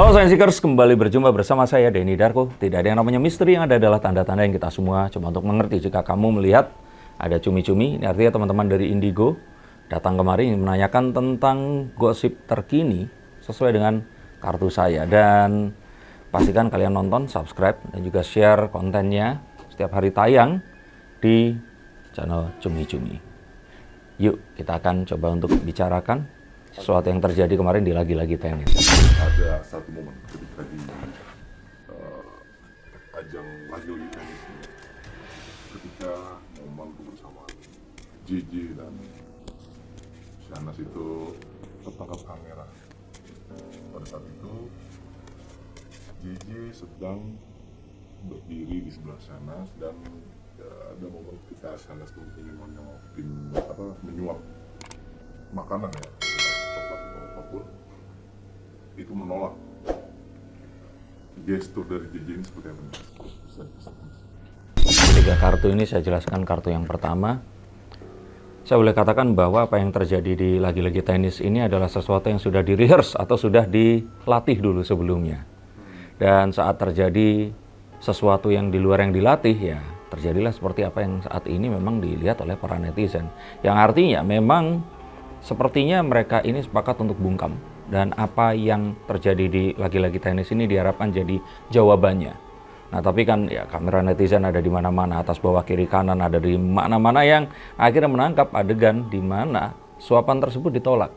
Halo Science Seekers, kembali berjumpa bersama saya Denny Darko. Tidak ada yang namanya misteri, yang ada adalah tanda-tanda yang kita semua coba untuk mengerti. Jika kamu melihat ada cumi-cumi, ini artinya teman-teman dari Indigo datang kemari ingin menanyakan tentang gosip terkini sesuai dengan kartu saya. Dan pastikan kalian nonton, subscribe, dan juga share kontennya setiap hari tayang di channel Cumi-Cumi. Yuk, kita akan coba untuk bicarakan sesuatu yang terjadi kemarin di lagi-lagi tenis. Ada satu momen ketika di ajang lagi-lagi tenis ini, ketika momen kebersamaan JJ dan Shahnaz itu tertangkap kamera. Pada saat itu JJ sedang berdiri di sebelah Shahnaz dan ada momen ketika Shahnaz itu ingin menyuap makanan ya, coklat atau apapun, itu menolak. Gestur dari JJ ini seperti apa? Tiga kartu ini saya jelaskan. Kartu yang pertama, saya boleh katakan bahwa apa yang terjadi di lagi-lagi tenis ini adalah sesuatu yang sudah di rehearse atau sudah dilatih dulu sebelumnya. Dan saat terjadi sesuatu yang di luar yang dilatih, ya terjadilah seperti apa yang saat ini memang dilihat oleh para netizen. Yang artinya memang sepertinya mereka ini sepakat untuk bungkam. Dan apa yang terjadi di lagi-lagi tenis ini diharapkan jadi jawabannya. Nah, tapi kan ya kamera netizen ada di mana-mana, atas bawah kiri kanan, ada di mana-mana yang akhirnya menangkap adegan di mana suapan tersebut ditolak.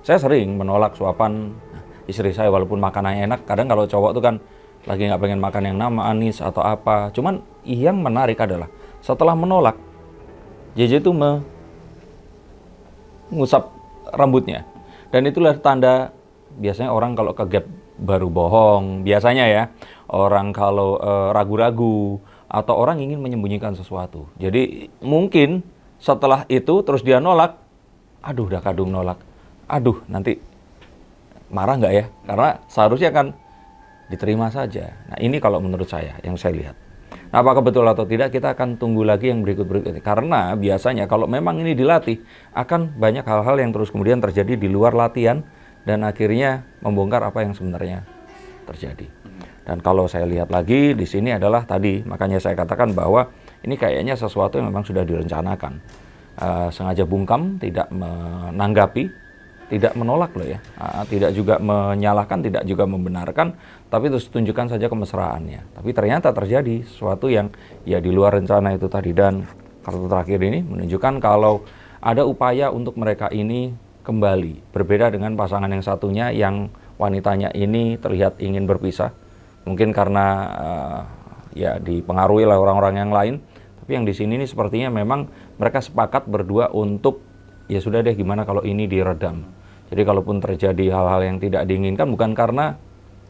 Saya sering menolak suapan istri saya walaupun makanannya enak. Kadang kalau cowok tuh kan lagi nggak pengen makan yang manis atau apa. Cuman yang menarik adalah setelah menolak, JJ itu mengusap rambutnya. Dan itulah tanda biasanya orang kalau ke gap baru bohong. Biasanya ya, orang kalau ragu-ragu atau orang ingin menyembunyikan sesuatu. Jadi mungkin setelah itu terus dia nolak, aduh udah kadung nolak. Aduh nanti marah nggak ya? Karena seharusnya kan diterima saja. Nah ini kalau menurut saya, yang saya lihat. Nah, apakah betul atau tidak, kita akan tunggu lagi yang berikut-berikut ini. Karena biasanya kalau memang ini dilatih, akan banyak hal-hal yang terus kemudian terjadi di luar latihan dan akhirnya membongkar apa yang sebenarnya terjadi. Dan kalau saya lihat lagi di sini adalah tadi, makanya saya katakan bahwa ini kayaknya sesuatu yang memang sudah direncanakan. Sengaja bungkam, tidak menanggapi, tidak menolak loh ya, tidak juga menyalahkan, tidak juga membenarkan, tapi terus tunjukkan saja kemesraannya. Tapi ternyata terjadi sesuatu yang ya di luar rencana itu tadi. Dan kartu terakhir ini menunjukkan kalau ada upaya untuk mereka ini kembali. Berbeda dengan pasangan yang satunya yang wanitanya ini terlihat ingin berpisah. Mungkin karena ya dipengaruhi oleh orang-orang yang lain. Tapi yang di sini ini sepertinya memang mereka sepakat berdua untuk ya sudah deh, gimana kalau ini diredam. Jadi kalaupun terjadi hal-hal yang tidak diinginkan bukan karena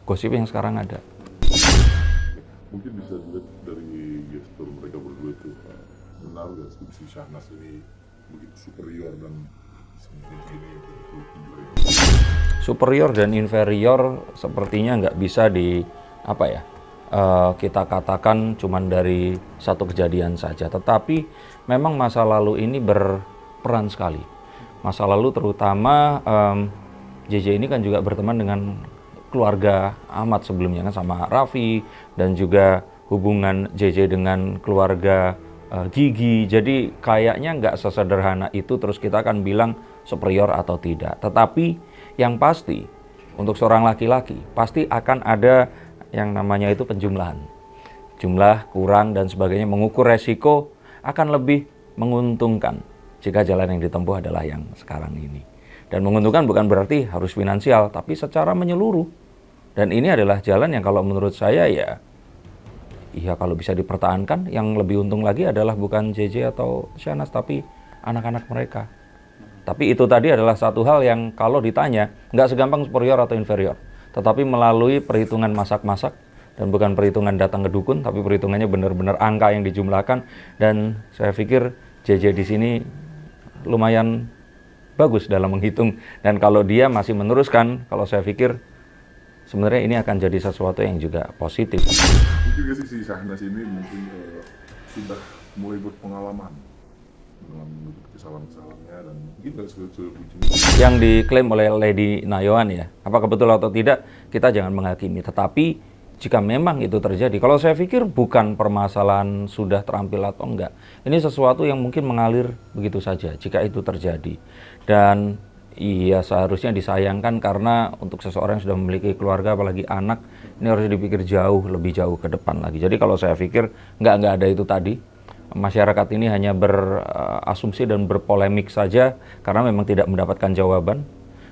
gosip yang sekarang ada. Mungkin bisa dilihat dari gestur mereka berdua itu, benar nggak si Shahnaz ini begitu superior dan seperti ini begitu inferior? Superior dan inferior sepertinya nggak bisa kita katakan cuman dari satu kejadian saja. Tetapi memang masa lalu ini berperan sekali. Masa lalu terutama JJ ini kan juga berteman dengan keluarga Ahmad sebelumnya kan, sama Raffi, dan juga hubungan JJ dengan keluarga Gigi. Jadi kayaknya nggak sesederhana itu terus kita akan bilang superior atau tidak. Tetapi yang pasti untuk seorang laki-laki pasti akan ada yang namanya itu penjumlahan. Jumlah, kurang, dan sebagainya, mengukur resiko akan lebih menguntungkan jika jalan yang ditempuh adalah yang sekarang ini. Dan menguntungkan bukan berarti harus finansial, tapi secara menyeluruh. Dan ini adalah jalan yang kalau menurut saya ya kalau bisa dipertahankan, yang lebih untung lagi adalah bukan JJ atau Shahnaz, tapi anak-anak mereka. Tapi itu tadi adalah satu hal yang kalau ditanya, nggak segampang superior atau inferior. Tetapi melalui perhitungan masak-masak, dan bukan perhitungan datang ke dukun, tapi perhitungannya benar-benar angka yang dijumlahkan. Dan saya pikir JJ di sini lumayan bagus dalam menghitung, dan kalau dia masih meneruskan, kalau saya pikir sebenarnya ini akan jadi sesuatu yang juga positif. Mungkin gak sih si Shahnaz ini mungkin sudah mulai berpengalaman dengan menutup kesalahan-kesalahannya dan mungkin dari sudut ujung. Yang diklaim oleh Lady Nayoan ya, apakah betul atau tidak, kita jangan menghakimi. Tetapi jika memang itu terjadi, kalau saya pikir bukan permasalahan sudah terampil atau enggak. Ini sesuatu yang mungkin mengalir begitu saja jika itu terjadi. Dan iya seharusnya disayangkan karena untuk seseorang yang sudah memiliki keluarga apalagi anak, ini harus dipikir lebih jauh ke depan lagi. Jadi kalau saya pikir nggak ada itu tadi. Masyarakat ini hanya berasumsi dan berpolemik saja karena memang tidak mendapatkan jawaban.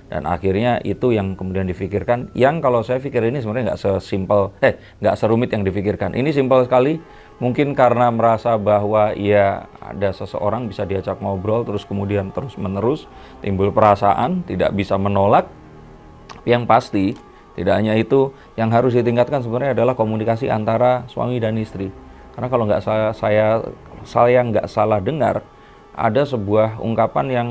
Dan akhirnya itu yang kemudian difikirkan, yang kalau saya pikir ini sebenarnya nggak serumit yang difikirkan. Ini simpel sekali, mungkin karena merasa bahwa ya ada seseorang bisa diajak ngobrol, terus kemudian terus menerus timbul perasaan, tidak bisa menolak. Yang pasti, tidak hanya itu, yang harus ditingkatkan sebenarnya adalah komunikasi antara suami dan istri. Karena kalau nggak saya nggak salah dengar, ada sebuah ungkapan yang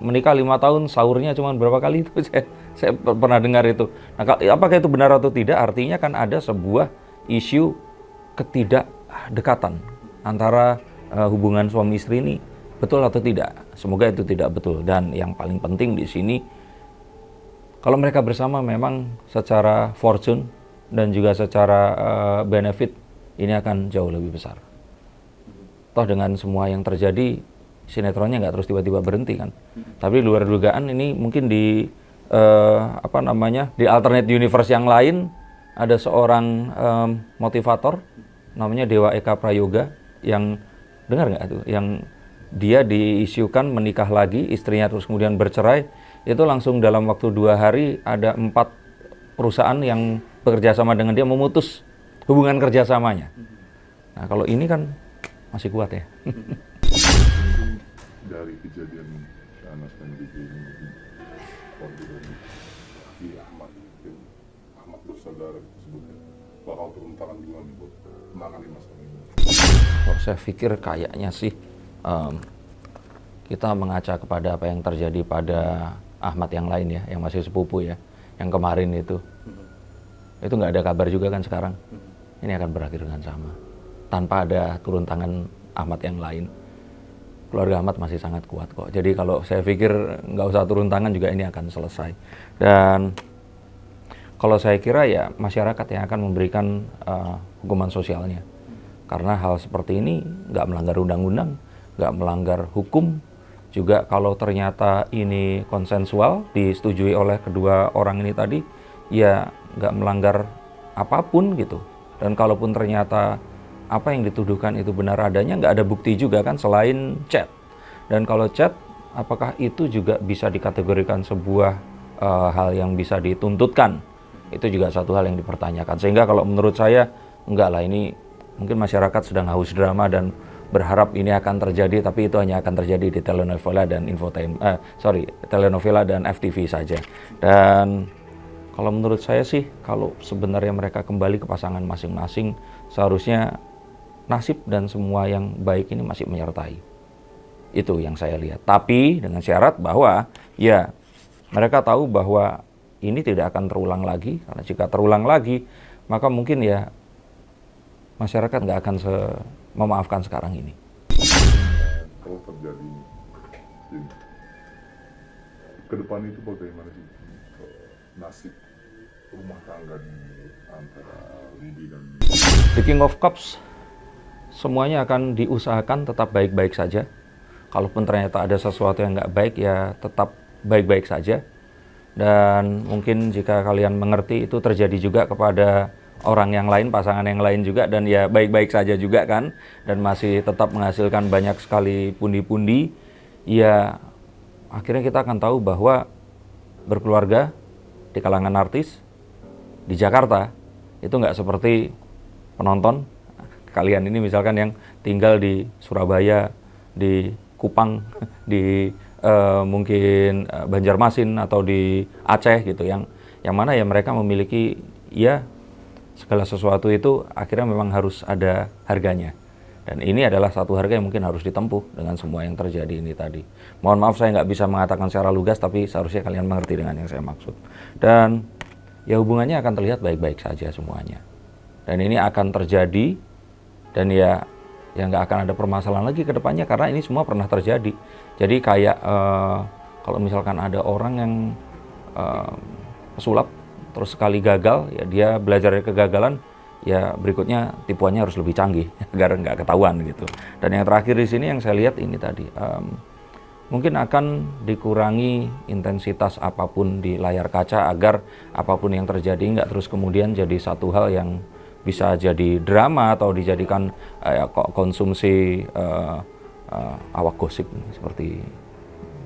menikah 5 tahun sahurnya cuma berapa kali itu saya pernah dengar itu. Nah, apakah itu benar atau tidak? Artinya kan ada sebuah isu ketidakdekatan antara hubungan suami istri ini, betul atau tidak? Semoga itu tidak betul. Dan yang paling penting di sini, kalau mereka bersama memang secara fortune dan juga secara benefit ini akan jauh lebih besar. Toh dengan semua yang terjadi, sinetronnya nggak terus tiba-tiba berhenti kan. Tapi luar dugaan ini mungkin di di alternate universe yang lain ada seorang motivator namanya Dewa Eka Prayoga yang dengar nggak tuh? Yang dia diisukan menikah lagi, istrinya terus kemudian bercerai, itu langsung dalam waktu 2 hari ada 4 perusahaan yang bekerja sama dengan dia memutus hubungan kerjasamanya. Nah kalau ini kan masih kuat ya. Mungkin dari kejadian Syahnas dan Gigi ini mungkin waktu dari Ki Ahmad, mungkin Ahmad bersaudara sebutnya bakal turun tangan juga nih buat menangani masalah ini. Kalau saya pikir kayaknya sih kita mengaca kepada apa yang terjadi pada Ahmad yang lain ya, yang masih sepupu ya, yang kemarin itu nggak ada kabar juga kan sekarang. Ini akan berakhir dengan sama, tanpa ada turun tangan Ahmad yang lain. Keluarga Ahmad masih sangat kuat kok. Jadi kalau saya pikir nggak usah turun tangan juga ini akan selesai. Dan kalau saya kira ya masyarakat yang akan memberikan hukuman sosialnya. Karena hal seperti ini nggak melanggar undang-undang, nggak melanggar hukum. Juga kalau ternyata ini konsensual, disetujui oleh kedua orang ini tadi, ya nggak melanggar apapun gitu. Dan kalaupun ternyata apa yang dituduhkan itu benar adanya, nggak ada bukti juga kan selain chat. Dan kalau chat, apakah itu juga bisa dikategorikan sebuah hal yang bisa dituntutkan? Itu juga satu hal yang dipertanyakan. Sehingga kalau menurut saya, enggak lah, ini mungkin masyarakat sedang haus drama dan berharap ini akan terjadi, tapi itu hanya akan terjadi di telenovela dan telenovela dan FTV saja. Dan kalau menurut saya sih, kalau sebenarnya mereka kembali ke pasangan masing-masing, seharusnya nasib dan semua yang baik ini masih menyertai. Itu yang saya lihat. Tapi dengan syarat bahwa ya mereka tahu bahwa ini tidak akan terulang lagi. Karena jika terulang lagi, maka mungkin ya masyarakat nggak akan memaafkan sekarang ini. Kalau terjadi ke depan itu bagaimana sih nasib rumah tangga di antara Lady dan The King of Cups, semuanya akan diusahakan tetap baik-baik saja. Kalaupun ternyata ada sesuatu yang nggak baik, ya tetap baik-baik saja. Dan mungkin jika kalian mengerti, itu terjadi juga kepada orang yang lain, pasangan yang lain juga, dan ya baik-baik saja juga kan. Dan masih tetap menghasilkan banyak sekali pundi-pundi. Ya akhirnya kita akan tahu bahwa berkeluarga di kalangan artis di Jakarta itu nggak seperti penonton kalian ini misalkan yang tinggal di Surabaya, di Kupang, di mungkin Banjarmasin atau di Aceh gitu, yang mana ya mereka memiliki ya segala sesuatu itu akhirnya memang harus ada harganya. Dan ini adalah satu harga yang mungkin harus ditempuh dengan semua yang terjadi ini tadi. Mohon maaf saya nggak bisa mengatakan secara lugas, tapi seharusnya kalian mengerti dengan yang saya maksud. Dan ya hubungannya akan terlihat baik-baik saja semuanya. Dan ini akan terjadi, dan ya ya nggak akan ada permasalahan lagi ke depannya karena ini semua pernah terjadi. Jadi kayak kalau misalkan ada orang yang pesulap terus sekali gagal, ya dia belajar dari kegagalan, ya berikutnya tipuannya harus lebih canggih agar nggak ketahuan gitu. Dan yang terakhir di sini yang saya lihat ini tadi, mungkin akan dikurangi intensitas apapun di layar kaca agar apapun yang terjadi nggak terus kemudian jadi satu hal yang bisa jadi drama atau dijadikan konsumsi awak gosip seperti.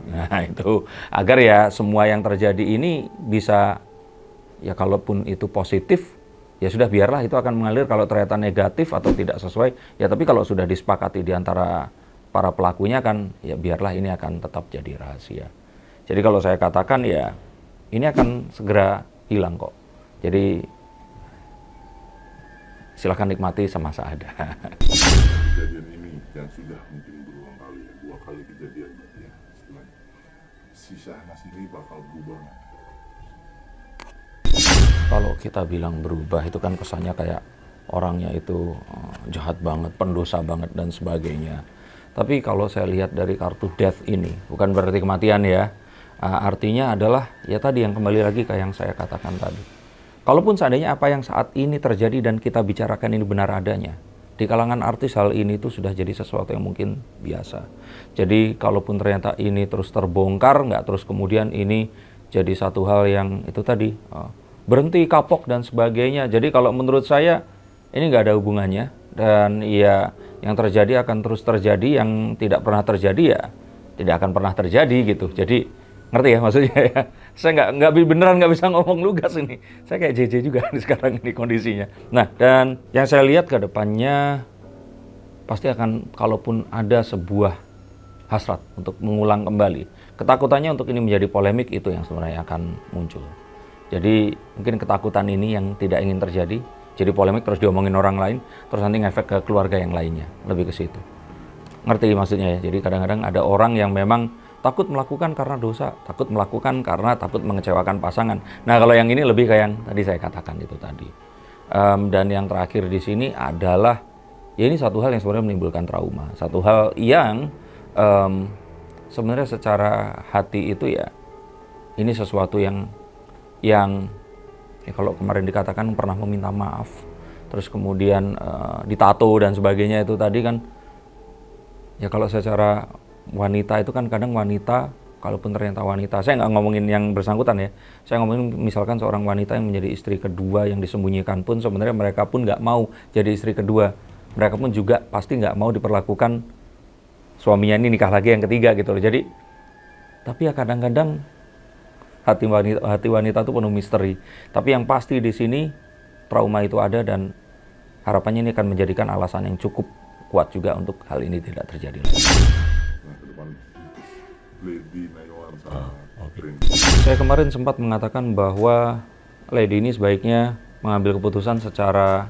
Nah itu agar ya semua yang terjadi ini bisa, ya kalaupun itu positif ya sudah biarlah itu akan mengalir. Kalau ternyata negatif atau tidak sesuai ya, tapi kalau sudah disepakati di antara para pelakunya kan ya biarlah ini akan tetap jadi rahasia. Jadi kalau saya katakan ya ini akan segera hilang kok. Jadi silakan nikmati semasa ada. Kejadian ini yang sudah mungkin berulang kali ya, 2 kali kejadian ya, istilahnya. Si Syahnas ini bakal berubah nggak? Kalau kita bilang berubah itu kan kesannya kayak orangnya itu jahat banget, pendosa banget dan sebagainya. Tapi kalau saya lihat dari kartu death ini, bukan berarti kematian ya. Artinya adalah ya tadi yang kembali lagi ke yang saya katakan tadi. Kalaupun seandainya apa yang saat ini terjadi dan kita bicarakan ini benar adanya, di kalangan artis hal ini tuh sudah jadi sesuatu yang mungkin biasa. Jadi kalaupun ternyata ini terus terbongkar, nggak terus kemudian ini jadi satu hal yang itu tadi, berhenti kapok dan sebagainya. Jadi kalau menurut saya ini nggak ada hubungannya. Dan ya yang terjadi akan terus terjadi, yang tidak pernah terjadi ya tidak akan pernah terjadi gitu. Jadi ngerti ya maksudnya ya. Saya nggak beneran nggak bisa ngomong lugas ini. Saya kayak JJ juga sekarang ini kondisinya. Nah dan yang saya lihat ke depannya pasti akan, kalaupun ada sebuah hasrat untuk mengulang kembali, ketakutannya untuk ini menjadi polemik itu yang sebenarnya akan muncul. Jadi mungkin ketakutan ini yang tidak ingin terjadi, jadi polemik terus diomongin orang lain, terus nanti ngefek ke keluarga yang lainnya, lebih ke situ. Ngerti maksudnya ya? Jadi kadang-kadang ada orang yang memang takut melakukan karena dosa, takut melakukan karena takut mengecewakan pasangan. Nah kalau yang ini lebih kayak yang tadi saya katakan itu tadi. Dan yang terakhir di sini adalah, ya ini satu hal yang sebenarnya menimbulkan trauma, satu hal yang sebenarnya secara hati itu ya, ini sesuatu yang ya kalau kemarin dikatakan pernah meminta maaf, terus kemudian ditato dan sebagainya itu tadi kan, ya kalau secara wanita itu kan kadang wanita, kalaupun ternyata wanita, saya nggak ngomongin yang bersangkutan ya, saya ngomongin misalkan seorang wanita yang menjadi istri kedua yang disembunyikan pun sebenarnya mereka pun nggak mau jadi istri kedua, mereka pun juga pasti nggak mau diperlakukan suaminya ini nikah lagi yang ketiga gitu loh. Jadi tapi ya kadang-kadang hati wanita itu penuh misteri. Tapi yang pasti di sini trauma itu ada dan harapannya ini akan menjadikan alasan yang cukup kuat juga untuk hal ini tidak terjadi lagi. Nah ke depan Lady Nayawan sama Randy. Saya kemarin sempat mengatakan bahwa Lady ini sebaiknya mengambil keputusan secara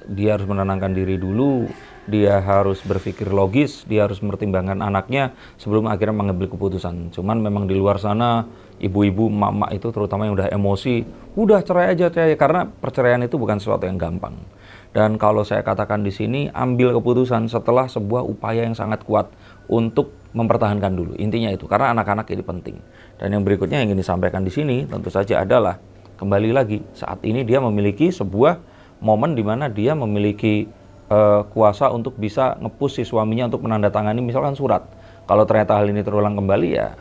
dia harus menenangkan diri dulu, dia harus berpikir logis, dia harus mempertimbangkan anaknya sebelum akhirnya mengambil keputusan. Cuman memang di luar sana ibu-ibu, emak-emak itu terutama yang udah emosi, udah cerai aja karena perceraian itu bukan sesuatu yang gampang. Dan kalau saya katakan di sini, ambil keputusan setelah sebuah upaya yang sangat kuat untuk mempertahankan dulu. Intinya itu, karena anak-anak ini penting. Dan yang berikutnya yang ingin disampaikan di sini tentu saja adalah kembali lagi saat ini dia memiliki sebuah momen di mana dia memiliki kuasa untuk bisa nge-push si suaminya untuk menandatangani misalkan surat. Kalau ternyata hal ini terulang kembali ya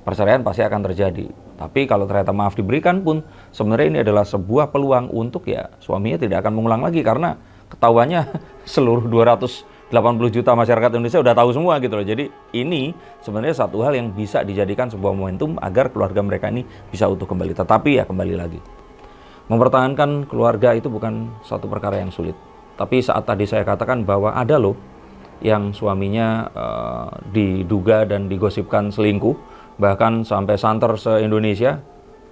perceraian pasti akan terjadi. Tapi kalau ternyata maaf diberikan pun sebenarnya ini adalah sebuah peluang untuk ya suaminya tidak akan mengulang lagi karena ketahuannya seluruh 280 juta masyarakat Indonesia udah tahu semua gitu loh. Jadi ini sebenarnya satu hal yang bisa dijadikan sebuah momentum agar keluarga mereka ini bisa utuh kembali. Tetapi ya kembali lagi, mempertahankan keluarga itu bukan satu perkara yang sulit. Tapi saat tadi saya katakan bahwa ada loh yang suaminya diduga dan digosipkan selingkuh, bahkan sampai santer se-Indonesia.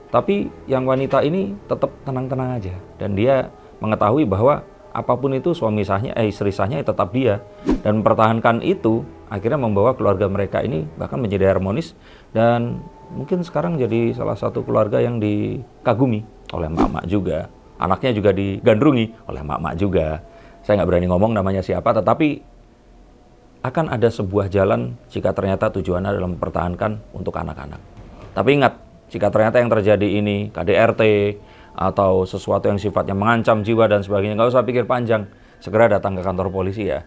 Tapi yang wanita ini tetap tenang-tenang aja. Dan dia mengetahui bahwa apapun itu istri sahnya tetap dia. Dan mempertahankan itu akhirnya membawa keluarga mereka ini bahkan menjadi harmonis. Dan mungkin sekarang jadi salah satu keluarga yang dikagumi oleh mak-mak juga. Anaknya juga digandrungi oleh mak-mak juga. Saya nggak berani ngomong namanya siapa, tetapi akan ada sebuah jalan jika ternyata tujuannya adalah mempertahankan untuk anak-anak. Tapi ingat, jika ternyata yang terjadi ini KDRT atau sesuatu yang sifatnya mengancam jiwa dan sebagainya, nggak usah pikir panjang, segera datang ke kantor polisi ya.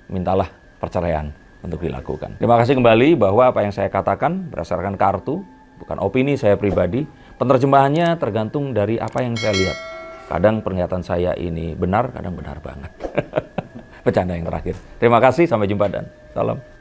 Mintalah perceraian untuk dilakukan. Terima kasih kembali bahwa apa yang saya katakan berdasarkan kartu, bukan opini saya pribadi. Penerjemahannya tergantung dari apa yang saya lihat. Kadang pernyataan saya ini benar, kadang benar banget. Bercanda yang terakhir. Terima kasih, sampai jumpa dan salam.